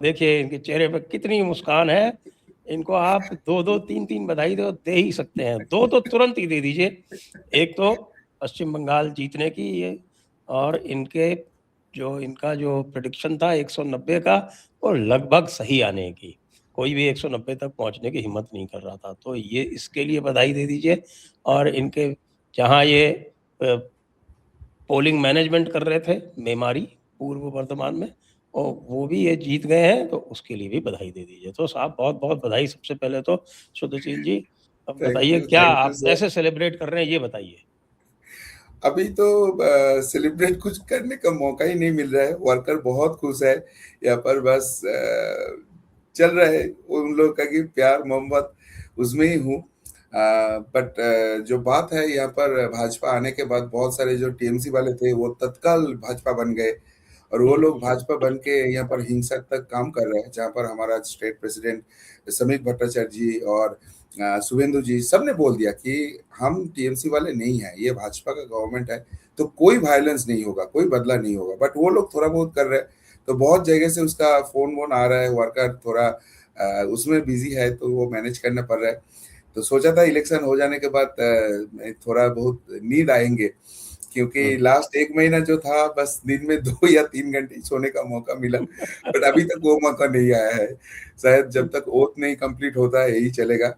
देखिए इनके चेहरे पर कितनी मुस्कान है। इनको आप दो दो तीन तीन बधाई दे ही सकते हैं, दो तो तुरंत ही दे दीजिए। एक तो पश्चिम बंगाल जीतने की ये, और इनका जो प्रेडिक्शन था 190 का, वो लगभग सही आने की। कोई भी 190 तक पहुंचने की हिम्मत नहीं कर रहा था, तो ये इसके लिए बधाई दे दीजिए। और इनके जहां ये पोलिंग मैनेजमेंट कर रहे थे मेमारी पूर्व वर्धमान में, और वो भी ये जीत गए हैं, तो उसके लिए भी बधाई दे दीजिए। तो साहब बहुत बहुत बधाई सबसे पहले तो शुद्धशील जी। अब बताइए क्या थैंक यू आप सर। कैसे सेलिब्रेट कर रहे हैं, ये बताइए। अभी तो सेलिब्रेट कुछ करने का मौका ही नहीं मिल रहा है। वर्कर बहुत खुश है यहाँ पर, बस चल रहा है उन लोग का कि प्यार मोहब्बत उसमें ही हूँ। बट जो बात है यहाँ पर, भाजपा आने के बाद बहुत सारे जो टीएमसी वाले थे वो तत्काल भाजपा बन गए, और वो लोग भाजपा बन के यहाँ पर हिंसक तक काम कर रहे हैं। जहाँ पर हमारा स्टेट प्रेसिडेंट समीक भट्टाचार्य जी और शुभेंदु जी सब ने बोल दिया कि हम टीएमसी वाले नहीं हैं, ये भाजपा का गवर्नमेंट है, तो कोई वायलेंस नहीं होगा, कोई बदला नहीं होगा। बट वो लोग थोड़ा बहुत कर रहे हैं, तो बहुत जगह से उसका फोन वोन आ रहा है। वर्कर थोड़ा उसमें बिजी है, तो वो मैनेज करना पड़ रहा है। तो सोचा था इलेक्शन हो जाने के बाद थोड़ा बहुत नींद आएंगे, क्योंकि लास्ट एक महीना जो था बस दिन में 2 या 3 घंटे ही सोने का मौका मिला। बट अभी तक वो मौका नहीं आया है। शायद जब तक ओथ नहीं कंप्लीट होता है यही चलेगा।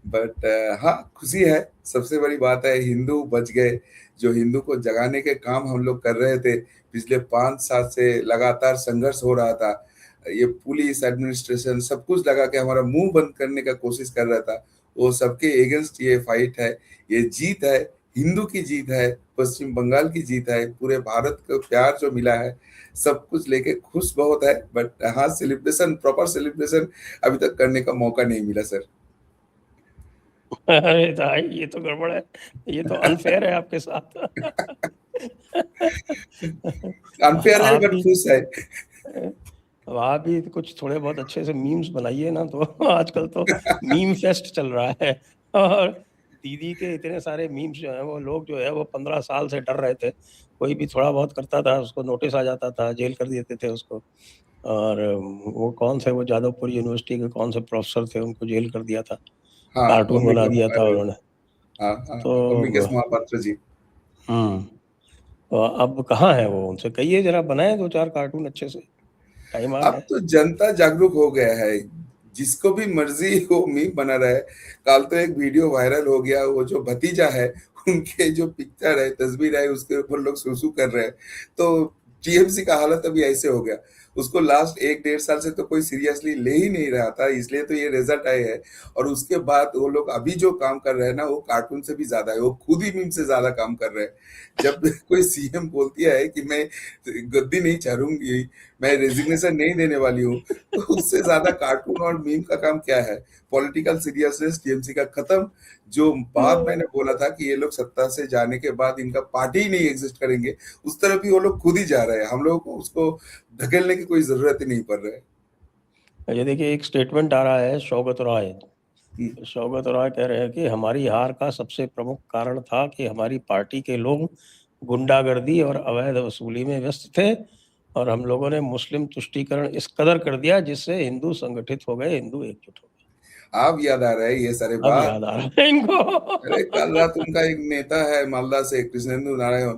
बट हाँ, खुशी है। सबसे बड़ी बात है हिंदू बच गए। जो हिंदू को जगाने के काम हम लोग कर रहे थे पिछले 5 साल से, लगातार संघर्ष हो रहा था। ये पुलिस एडमिनिस्ट्रेशन सब कुछ लगा के हमारा मुंह बंद करने का कोशिश कर रहा था, वो सबके एगेंस्ट ये फाइट है। ये जीत है, हिंदू की जीत है, पश्चिम बंगाल की जीत है, पूरे भारत को प्यार जो मिला है, सब कुछ लेके खुश बहुत है। बट हाँ, सेलिब्रेशन, प्रॉपर सेलिब्रेशन अभी तक करने का मौका नहीं मिला सर। अरे भाई ये तो गड़बड़ है, ये तो अनफेयर है आपके साथ। अनफेयर है आप बट भी खुश है। अब आप भी कुछ थोड़े बहुत अच्छे से मीम्स बनाइए ना, तो आजकल तो मीम फेस्ट चल रहा है। और दीदी के इतने सारे मीम्स जो है, वो लोग जो है वो 15 साल से डर रहे थे। कोई भी थोड़ा बहुत करता था उसको नोटिस आ जाता था, जेल कर देते थे उसको। और वो कौन से, वो जादवपुर यूनिवर्सिटी के कौन से प्रोफेसर थे, उनको जेल कर दिया था, हाँ, कार्टून बना दिया था अरे उन्होंने। हाँ हाँ, तो ओमिकेश महापात्र जी। हम्म तो अब कहाँ है वो, उनसे कहिए जरा बनाए दो चार कार्टून अच्छे से, टाइम आ गया अब है। तो जनता जागरूक हो गया है, जिसको भी मर्जी वो मीम बना रहा है। कल तो एक वीडियो वायरल हो गया, वो जो भतीजा है उनके जो पिक्चर है, तस्वीर है, उसके ऊपर लोग सुसु कर रहे हैं। तो टीएमसी का हालत अभी ऐसे हो गया। उसको लास्ट 1 डेढ़ साल से तो कोई सीरियसली ले ही नहीं रहा था, इसलिए तो ये रिजल्ट आए हैं। और उसके बाद वो लोग अभी जो काम कर रहे हैं ना, वो कार्टून से भी ज्यादा है, वो खुद ही मीम से ज्यादा काम कर रहे हैं। जब कोई सीएम बोलती है कि मैं गद्दी नहीं चारूंगी, मैं रेजिग्नेशन नहीं देने वाली हूँ, तो उससे ज्यादा कार्टून और मीम का काम क्या है। पॉलिटिकल सीरियसनेस टीएमसी का खत्म। जो बात मैंने बोला था कि ये लोग सत्ता से जाने के बाद इनका पार्टी ही नहीं एग्जिस्ट करेंगे, उस तरफ ही वो लोग खुद ही जा रहे हैं। हम लोगों को उसको धकेलने की कोई जरूरत ही नहीं पड़ रहा है। ये देखिए एक स्टेटमेंट आ रहा है शौकत राय। हम्म, शौकत राय कह रहे हैं कि हमारी हार का सबसे प्रमुख कारण था कि हमारी पार्टी के लोग गुंडागर्दी और अवैध वसूली में व्यस्त थे, और हम लोगों ने मुस्लिम तुष्टीकरण इस कदर कर दिया जिससे हिंदू संगठित हो गए, हिंदू एकजुट हो आप याद आ रहा है ये सारे गए। अब बात। याद आ रहा है इनको। अरे कल रात उनका एक नेता है मालदा से, कृष्णेंदु नारायण,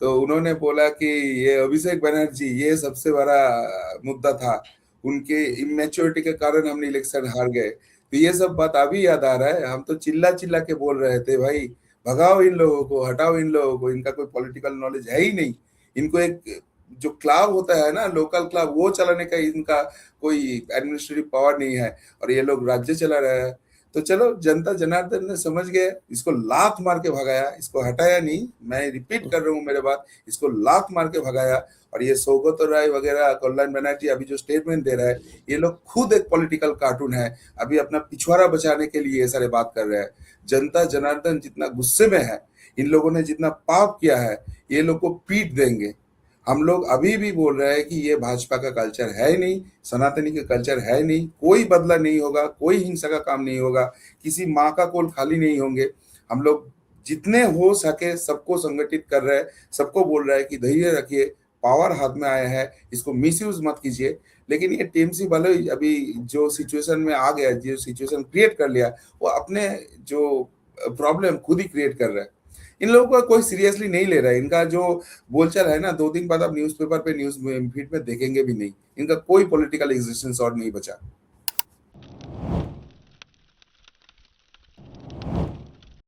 तो उन्होंने बोला कि ये अभिषेक बनर्जी ये सबसे बड़ा मुद्दा था, उनके इमेच्योरिटी के कारण हमने इलेक्शन हार गए। तो ये सब बात अभी याद आ रहा है। हम तो चिल्ला चिल्ला के बोल रहे थे भाई, भगाओ इन लोगों को, हटाओ इन लोगों को, इनका कोई पॉलिटिकल नॉलेज है ही नहीं। इनको एक जो क्लब होता है ना, लोकल क्लब, वो चलाने का इनका कोई एडमिनिस्ट्रेटिव पावर नहीं है, और ये लोग राज्य चला रहे हैं। तो चलो, जनता जनार्दन ने समझ गए, इसको लात मार के भगाया, इसको हटाया नहीं। मैं रिपीट कर रहा हूँ मेरे बात, इसको लात मार के भगाया। और ये सौगत राय वगैरह, कल्याण बनर्जी अभी जो स्टेटमेंट दे रहा है, ये लोग खुद एक पॉलिटिकल कार्टून है। अभी अपना पिछवाड़ा बचाने के लिए ये सारे बात कर रहे हैं। जनता जनार्दन जितना गुस्से में है, इन लोगों ने जितना पाप किया है, ये लोग को पीट देंगे। हम लोग अभी भी बोल रहे हैं कि ये भाजपा का कल्चर है ही नहीं, सनातनी का कल्चर है नहीं। कोई बदला नहीं होगा, कोई हिंसा का काम नहीं होगा, किसी माँ का कोल खाली नहीं होंगे। हम लोग जितने हो सके सबको संगठित कर रहे हैं, सबको बोल रहे हैं कि धैर्य रखिए, पावर हाथ में आया है, इसको मिसयूज मत कीजिए। लेकिन ये टीएमसी वाले अभी जो सिचुएशन में आ गया, जो सिचुएशन क्रिएट कर लिया, वो अपने जो प्रॉब्लम खुद ही क्रिएट कर रहा है। इन लोगों को कोई सीरियसली नहीं ले रहा है। इनका जो बोलचाल है ना, 2 दिन बाद आप न्यूज़पेपर पे, न्यूज़ फीड में देखेंगे भी नहीं। इनका कोई पॉलिटिकल एग्जिस्टेंस और नहीं बचा।